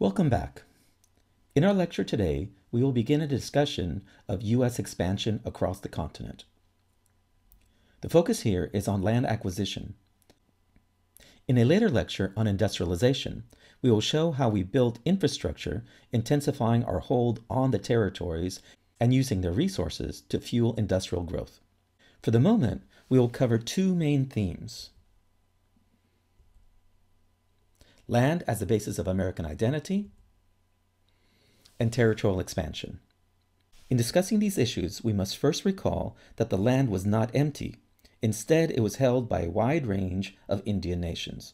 Welcome back. In our lecture today, we will begin a discussion of U.S. expansion across the continent. The focus here is on land acquisition. In a later lecture on industrialization, we will show how we built infrastructure, intensifying our hold on the territories and using their resources to fuel industrial growth. For the moment, we will cover two main themes: land as the basis of American identity, and territorial expansion. In discussing these issues, we must first recall that the land was not empty. Instead, it was held by a wide range of Indian nations.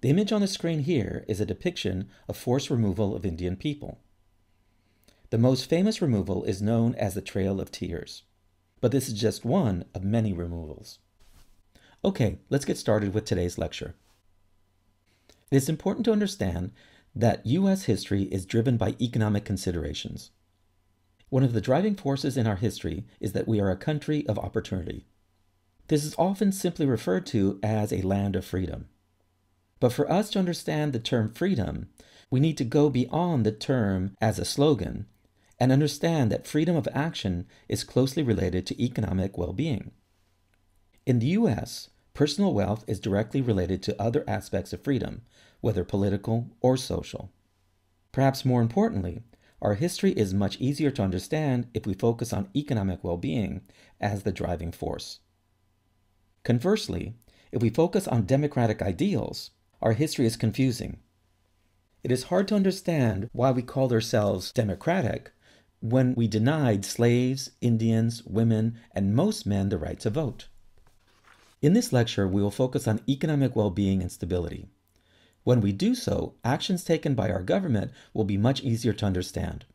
The image on the screen here is a depiction of forced removal of Indian people. The most famous removal is known as the Trail of Tears, but this is just one of many removals. Okay, let's get started with today's lecture. It is important to understand that U.S. history is driven by economic considerations. One of the driving forces in our history is that we are a country of opportunity. This is often simply referred to as a land of freedom. But for us to understand the term freedom, we need to go beyond the term as a slogan and understand that freedom of action is closely related to economic well-being. In the U.S., personal wealth is directly related to other aspects of freedom, whether political or social. Perhaps more importantly, our history is much easier to understand if we focus on economic well-being as the driving force. Conversely, if we focus on democratic ideals, our history is confusing. It is hard to understand why we called ourselves democratic when we denied slaves, Indians, women, and most men the right to vote. In this lecture, we will focus on economic well-being and stability. When we do so, actions taken by our government will be much easier to understand.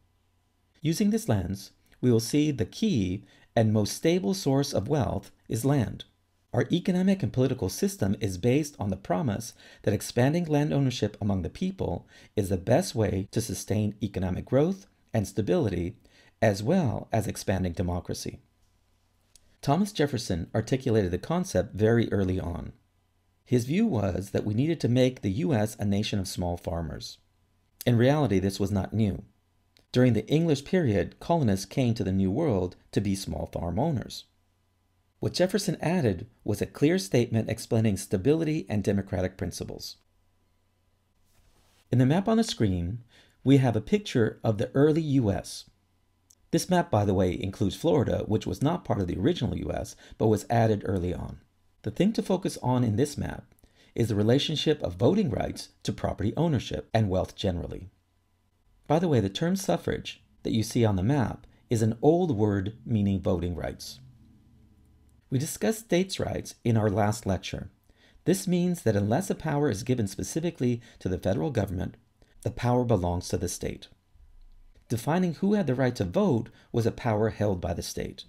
Using this lens, we will see the key and most stable source of wealth is land. Our economic and political system is based on the promise that expanding land ownership among the people is the best way to sustain economic growth and stability, as well as expanding democracy. Thomas Jefferson articulated the concept very early on. His view was that we needed to make the U.S. a nation of small farmers. In reality, this was not new. During the English period, colonists came to the New World to be small farm owners. What Jefferson added was a clear statement explaining stability and democratic principles. In the map on the screen, we have a picture of the early U.S. This map, by the way, includes Florida, which was not part of the original U.S., but was added early on. The thing to focus on in this map is the relationship of voting rights to property ownership and wealth generally. By the way, the term suffrage that you see on the map is an old word meaning voting rights. We discussed states' rights in our last lecture. This means that unless a power is given specifically to the federal government, the power belongs to the state. Defining who had the right to vote was a power held by the state.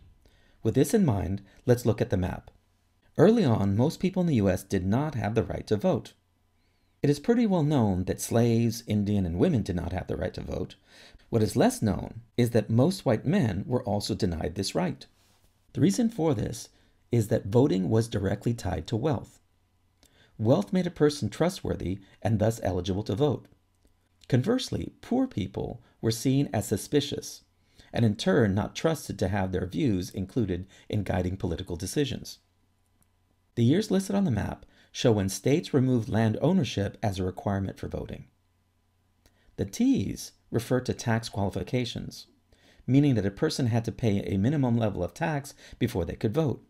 With this in mind, let's look at the map. Early on, most people in the U.S. did not have the right to vote. It is pretty well known that slaves, Indian, and women did not have the right to vote. What is less known is that most white men were also denied this right. The reason for this is that voting was directly tied to wealth. Wealth made a person trustworthy and thus eligible to vote. Conversely, poor people were seen as suspicious and in turn not trusted to have their views included in guiding political decisions. The years listed on the map show when states removed land ownership as a requirement for voting. The T's refer to tax qualifications, meaning that a person had to pay a minimum level of tax before they could vote.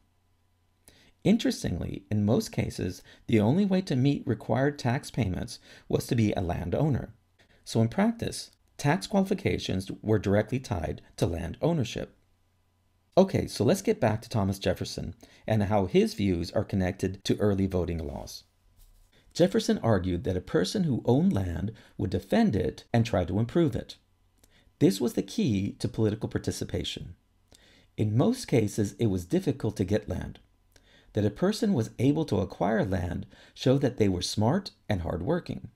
Interestingly, in most cases, the only way to meet required tax payments was to be a landowner. So in practice, tax qualifications were directly tied to land ownership. Okay, so let's get back to Thomas Jefferson and how his views are connected to early voting laws. Jefferson argued that a person who owned land would defend it and try to improve it. This was the key to political participation. In most cases, it was difficult to get land. That a person was able to acquire land showed that they were smart and hardworking.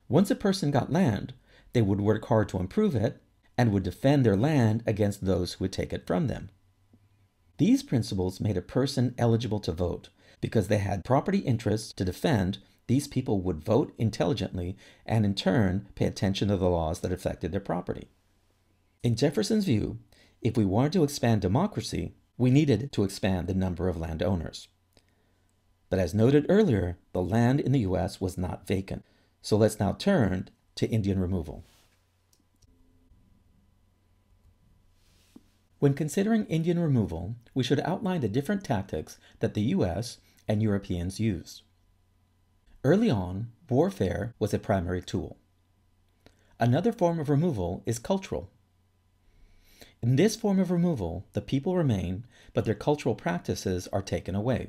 Once a person got land, they would work hard to improve it and would defend their land against those who would take it from them. These principles made a person eligible to vote because they had property interests to defend these people would vote intelligently and in turn pay attention to the laws that affected their property. In Jefferson's view, if we wanted to expand democracy, we needed to expand the number of landowners. But as noted earlier, the land in the U.S. was not vacant. So let's now turn to Indian removal. When considering Indian removal, we should outline the different tactics that the U.S. and Europeans used. Early on, warfare was a primary tool. Another form of removal is cultural. In this form of removal, the people remain, but their cultural practices are taken away.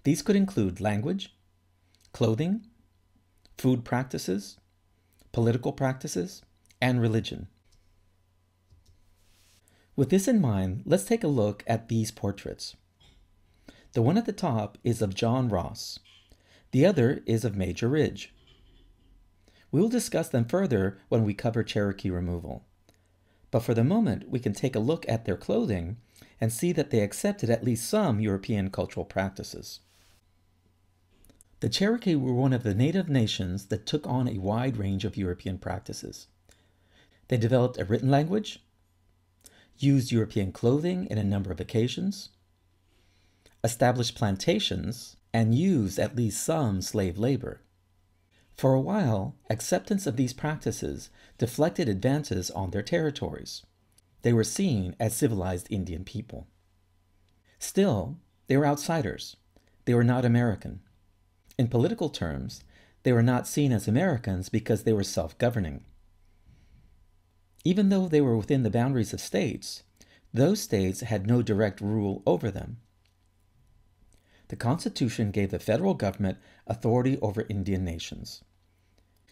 These could include language, clothing, food practices, political practices, and religion. With this in mind, let's take a look at these portraits. The one at the top is of John Ross. The other is of Major Ridge. We will discuss them further when we cover Cherokee removal. But for the moment, we can take a look at their clothing and see that they accepted at least some European cultural practices. The Cherokee were one of the native nations that took on a wide range of European practices. They developed a written language, used European clothing in a number of occasions, established plantations, and used at least some slave labor. For a while, acceptance of these practices deflected advances on their territories. They were seen as civilized Indian people. Still, they were outsiders. They were not American. In political terms, they were not seen as Americans because they were self-governing. Even though they were within the boundaries of states, those states had no direct rule over them. The Constitution gave the federal government authority over Indian nations.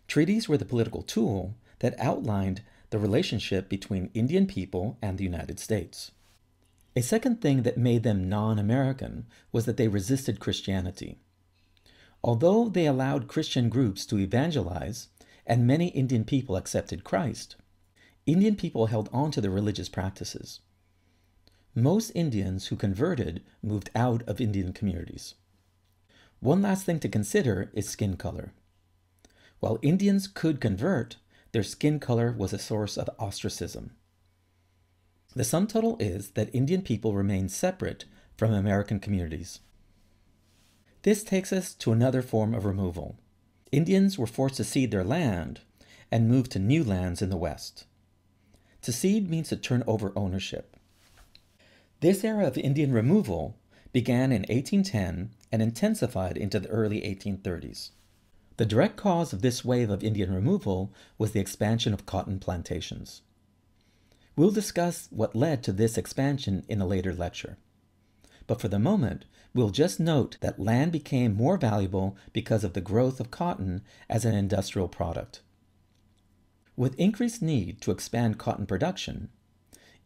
Treaties were the political tool that outlined the relationship between Indian people and the United States. A second thing that made them non-American was that they resisted Christianity. Although they allowed Christian groups to evangelize, and many Indian people accepted Christ, Indian people held on to their religious practices. Most Indians who converted moved out of Indian communities. One last thing to consider is skin color. While Indians could convert, their skin color was a source of ostracism. The sum total is that Indian people remained separate from American communities. This takes us to another form of removal. Indians were forced to cede their land and move to new lands in the West. To cede means to turn over ownership. This era of Indian removal began in 1810 and intensified into the early 1830s. The direct cause of this wave of Indian removal was the expansion of cotton plantations. We'll discuss what led to this expansion in a later lecture. But for the moment, we'll just note that land became more valuable because of the growth of cotton as an industrial product. With increased need to expand cotton production,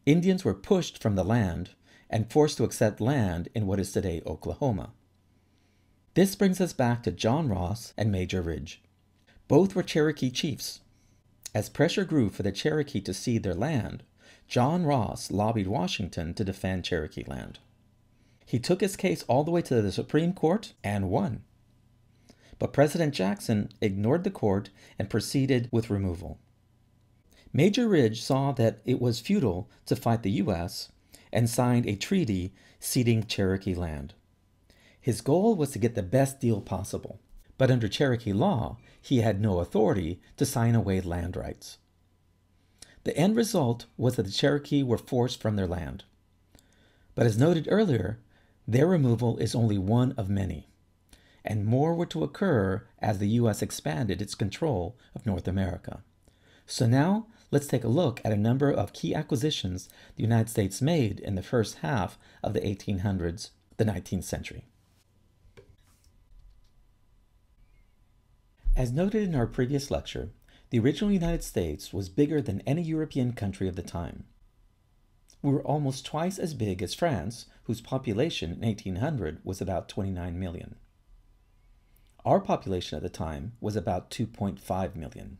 Indians were pushed from the land and forced to accept land in what is today Oklahoma. This brings us back to John Ross and Major Ridge. Both were Cherokee chiefs. As pressure grew for the Cherokee to cede their land, John Ross lobbied Washington to defend Cherokee land. He took his case all the way to the Supreme Court and won. But President Jackson ignored the court and proceeded with removal. Major Ridge saw that it was futile to fight the U.S. and signed a treaty ceding Cherokee land. His goal was to get the best deal possible, but under Cherokee law, he had no authority to sign away land rights. The end result was that the Cherokee were forced from their land. But as noted earlier, their removal is only one of many, and more were to occur as the U.S. expanded its control of North America. So now, let's take a look at a number of key acquisitions the United States made in the first half of the 1800s, the 19th century. As noted in our previous lecture, the original United States was bigger than any European country of the time. We were almost twice as big as France, whose population in 1800 was about 29 million. Our population at the time was about 2.5 million.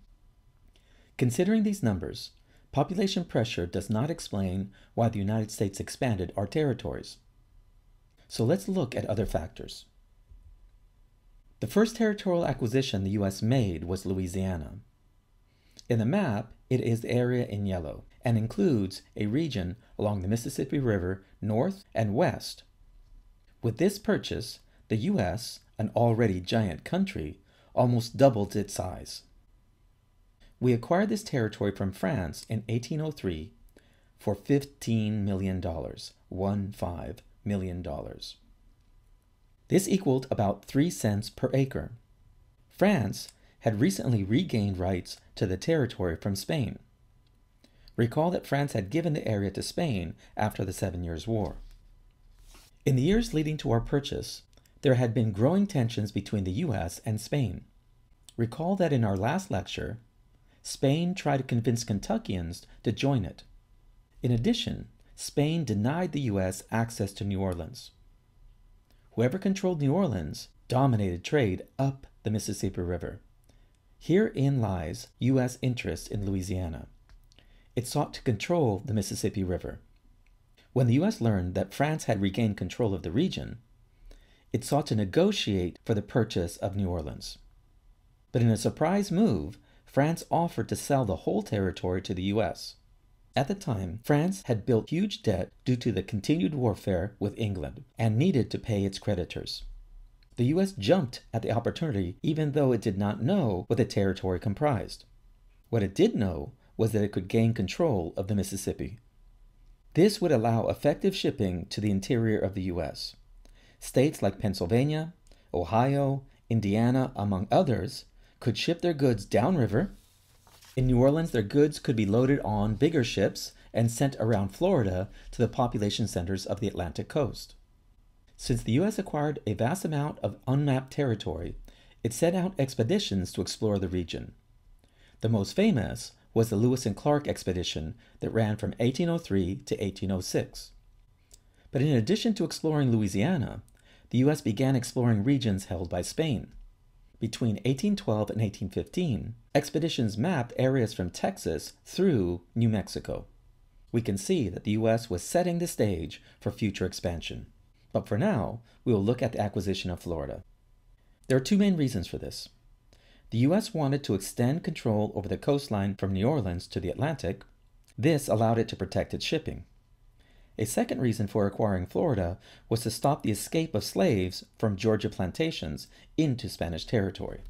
Considering these numbers, population pressure does not explain why the United States expanded our territories. So let's look at other factors. The first territorial acquisition the U.S. made was Louisiana. In the map, it is the area in yellow and includes a region along the Mississippi River north and west. With this purchase, the U.S., an already giant country, almost doubled its size. We acquired this territory from France in 1803 for $15 million, $15 million. This equaled about 3 cents per acre. France had recently regained rights to the territory from Spain. Recall that France had given the area to Spain after the 7 Years' War. In the years leading to our purchase, there had been growing tensions between the U.S. and Spain. Recall that in our last lecture, Spain tried to convince Kentuckians to join it. In addition, Spain denied the U.S. access to New Orleans. Whoever controlled New Orleans dominated trade up the Mississippi River. Herein lies U.S. interest in Louisiana. It sought to control the Mississippi River. When the U.S. learned that France had regained control of the region, it sought to negotiate for the purchase of New Orleans. But in a surprise move, France offered to sell the whole territory to the U.S. At the time, France had built huge debt due to the continued warfare with England and needed to pay its creditors. The U.S. jumped at the opportunity even though it did not know what the territory comprised. What it did know was that it could gain control of the Mississippi. This would allow effective shipping to the interior of the U.S. States like Pennsylvania, Ohio, Indiana, among others, could ship their goods downriver. In New Orleans, their goods could be loaded on bigger ships and sent around Florida to the population centers of the Atlantic coast. Since the U.S. acquired a vast amount of unmapped territory, it sent out expeditions to explore the region. The most famous was the Lewis and Clark expedition that ran from 1803 to 1806. But in addition to exploring Louisiana, the U.S. began exploring regions held by Spain. Between 1812 and 1815, expeditions mapped areas from Texas through New Mexico. We can see that the U.S. was setting the stage for future expansion. But for now, we will look at the acquisition of Florida. There are two main reasons for this. The U.S. wanted to extend control over the coastline from New Orleans to the Atlantic. This allowed it to protect its shipping. A second reason for acquiring Florida was to stop the escape of slaves from Georgia plantations into Spanish territory.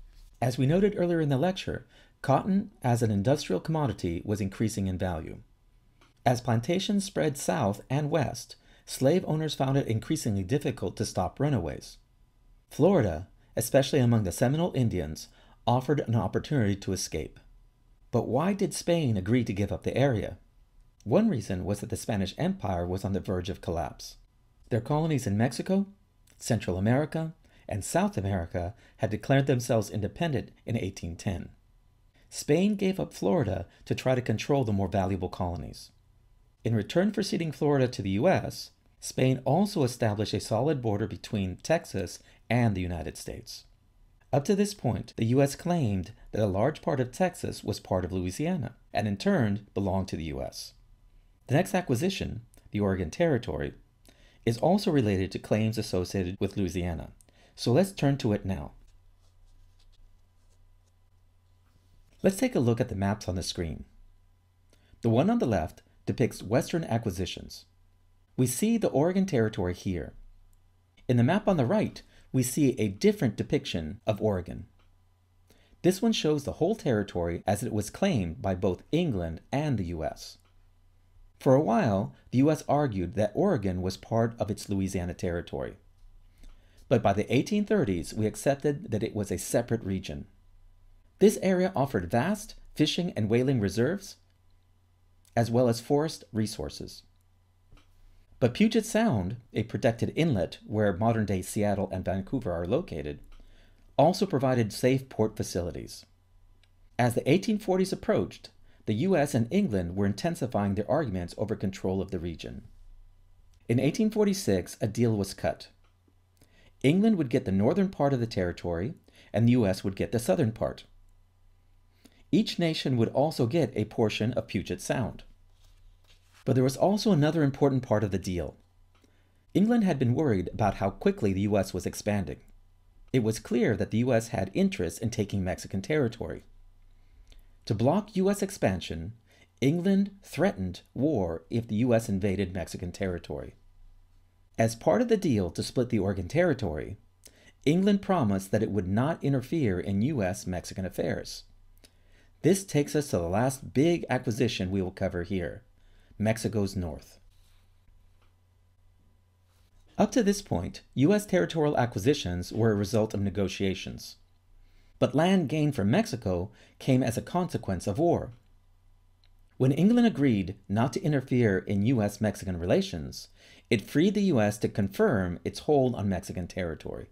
As we noted earlier in the lecture, cotton as an industrial commodity was increasing in value. As plantations spread south and west, slave owners found it increasingly difficult to stop runaways. Florida, especially among the Seminole Indians, offered an opportunity to escape. But why did Spain agree to give up the area? One reason was that the Spanish Empire was on the verge of collapse. Their colonies in Mexico, Central America, and South America had declared themselves independent in 1810. Spain gave up Florida to try to control the more valuable colonies. In return for ceding Florida to the U.S., Spain also established a solid border between Texas and the United States. Up to this point, the U.S. claimed that a large part of Texas was part of Louisiana, and in turn belonged to the U.S. The next acquisition, the Oregon Territory, is also related to claims associated with Louisiana, so let's turn to it now. Let's take a look at the maps on the screen. The one on the left depicts Western acquisitions. We see the Oregon Territory here. In the map on the right, we see a different depiction of Oregon. This one shows the whole territory as it was claimed by both England and the U.S. For a while, the U.S. argued that Oregon was part of its Louisiana territory. But by the 1830s, we accepted that it was a separate region. This area offered vast fishing and whaling reserves, as well as forest resources. But Puget Sound, a protected inlet where modern-day Seattle and Vancouver are located, also provided safe port facilities. As the 1840s approached, the U.S. and England were intensifying their arguments over control of the region. In 1846, a deal was cut. England would get the northern part of the territory, and the U.S. would get the southern part. Each nation would also get a portion of Puget Sound. But there was also another important part of the deal. England had been worried about how quickly the U.S. was expanding. It was clear that the U.S. had interest in taking Mexican territory. To block U.S. expansion, England threatened war if the U.S. invaded Mexican territory. As part of the deal to split the Oregon Territory, England promised that it would not interfere in U.S.-Mexican affairs. This takes us to the last big acquisition we will cover here, Mexico's North. Up to this point, U.S. territorial acquisitions were a result of negotiations. But land gained from Mexico came as a consequence of war. When England agreed not to interfere in U.S.-Mexican relations, it freed the U.S. to confirm its hold on Mexican territory.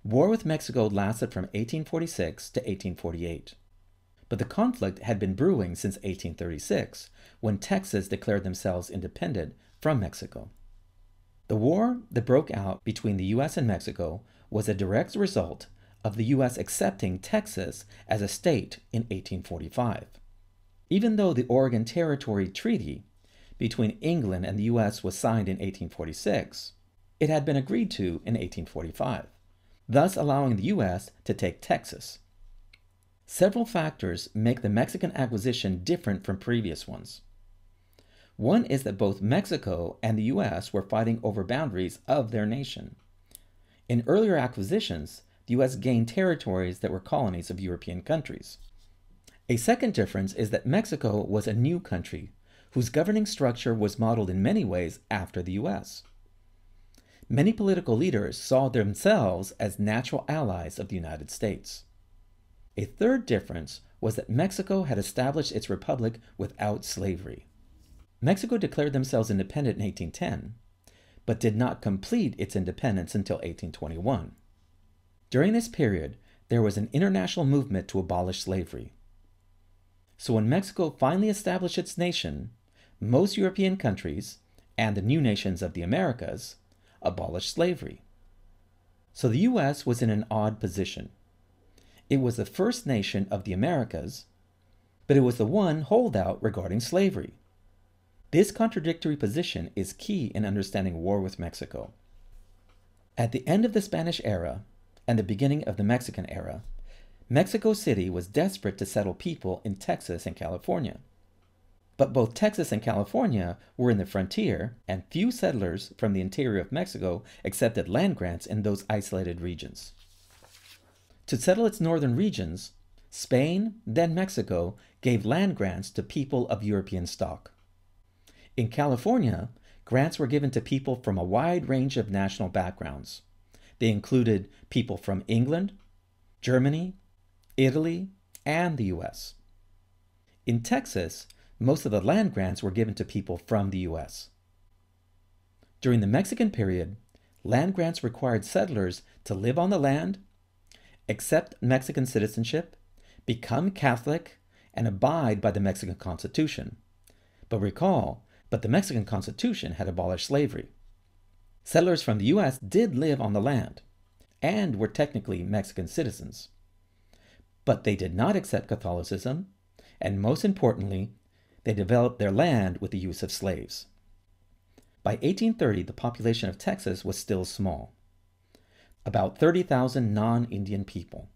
War with Mexico lasted from 1846 to 1848. But the conflict had been brewing since 1836, when Texas declared themselves independent from Mexico. The war that broke out between the U.S. and Mexico was a direct result of the U.S. accepting Texas as a state in 1845. Even though the Oregon Territory Treaty between England and the U.S. was signed in 1846, it had been agreed to in 1845, thus allowing the U.S. to take Texas. Several factors make the Mexican acquisition different from previous ones. One is that both Mexico and the U.S. were fighting over boundaries of their nation. In earlier acquisitions, the U.S. gained territories that were colonies of European countries. A second difference is that Mexico was a new country whose governing structure was modeled in many ways after the U.S. Many political leaders saw themselves as natural allies of the United States. A third difference was that Mexico had established its republic without slavery. Mexico declared themselves independent in 1810, but did not complete its independence until 1821. During this period, there was an international movement to abolish slavery. So when Mexico finally established its nation, most European countries, and the new nations of the Americas, abolished slavery. So the U.S. was in an odd position. It was the first nation of the Americas, but it was the one holdout regarding slavery. This contradictory position is key in understanding war with Mexico. At the end of the Spanish era and the beginning of the Mexican era, Mexico City was desperate to settle people in Texas and California. But both Texas and California were in the frontier, and few settlers from the interior of Mexico accepted land grants in those isolated regions. To settle its northern regions, Spain, then Mexico, gave land grants to people of European stock. In California, grants were given to people from a wide range of national backgrounds. They included people from England, Germany, Italy, and the U.S. In Texas, most of the land grants were given to people from the U.S. During the Mexican period, land grants required settlers to live on the land, accept Mexican citizenship, become Catholic, and abide by the Mexican Constitution. But recall, the Mexican Constitution had abolished slavery. Settlers from the U.S. did live on the land, and were technically Mexican citizens. But they did not accept Catholicism, and most importantly, they developed their land with the use of slaves. By 1830, the population of Texas was still small, about 30,000 non-Indian people,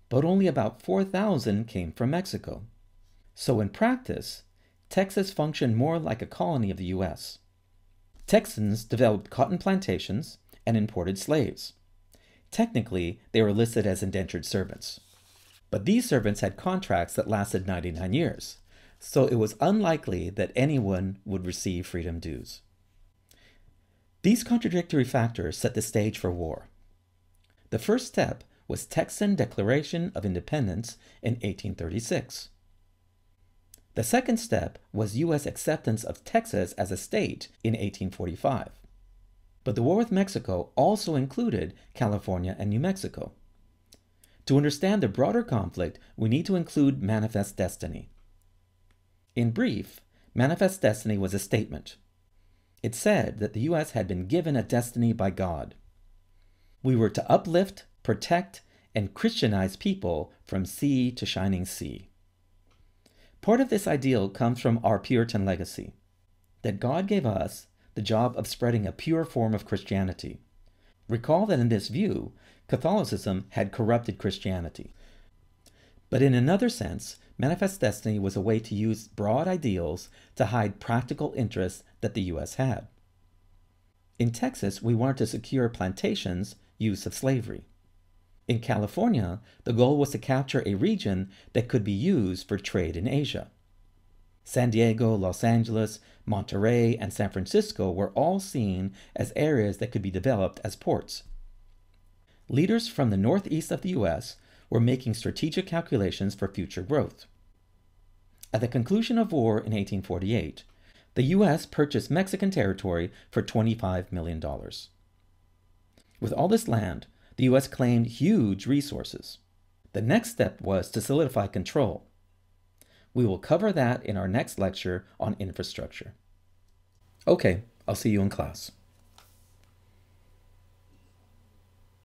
but only about 4,000 came from Mexico. So in practice, Texas functioned more like a colony of the U.S. Texans developed cotton plantations and imported slaves. Technically, they were listed as indentured servants. But these servants had contracts that lasted 99 years, so it was unlikely that anyone would receive freedom dues. These contradictory factors set the stage for war. The first step was Texan Declaration of Independence in 1836. The second step was U.S. acceptance of Texas as a state in 1845. But the war with Mexico also included California and New Mexico. To understand the broader conflict, we need to include Manifest Destiny. In brief, Manifest Destiny was a statement. It said that the U.S. had been given a destiny by God. We were to uplift, protect, and Christianize people from sea to shining sea. Part of this ideal comes from our Puritan legacy, that God gave us the job of spreading a pure form of Christianity, Recall that in this view, Catholicism had corrupted Christianity. But in another sense, Manifest Destiny was a way to use broad ideals to hide practical interests that the U.S. had. In Texas, we wanted to secure plantations' use of slavery. In California, the goal was to capture a region that could be used for trade in Asia. San Diego, Los Angeles, Monterey, and San Francisco were all seen as areas that could be developed as ports. Leaders from the northeast of the U.S. were making strategic calculations for future growth. At the conclusion of war in 1848, the U.S. purchased Mexican territory for $25 million. With all this land, the U.S. claimed huge resources. The next step was to solidify control. We will cover that in our next lecture on infrastructure. Okay, I'll see you in class.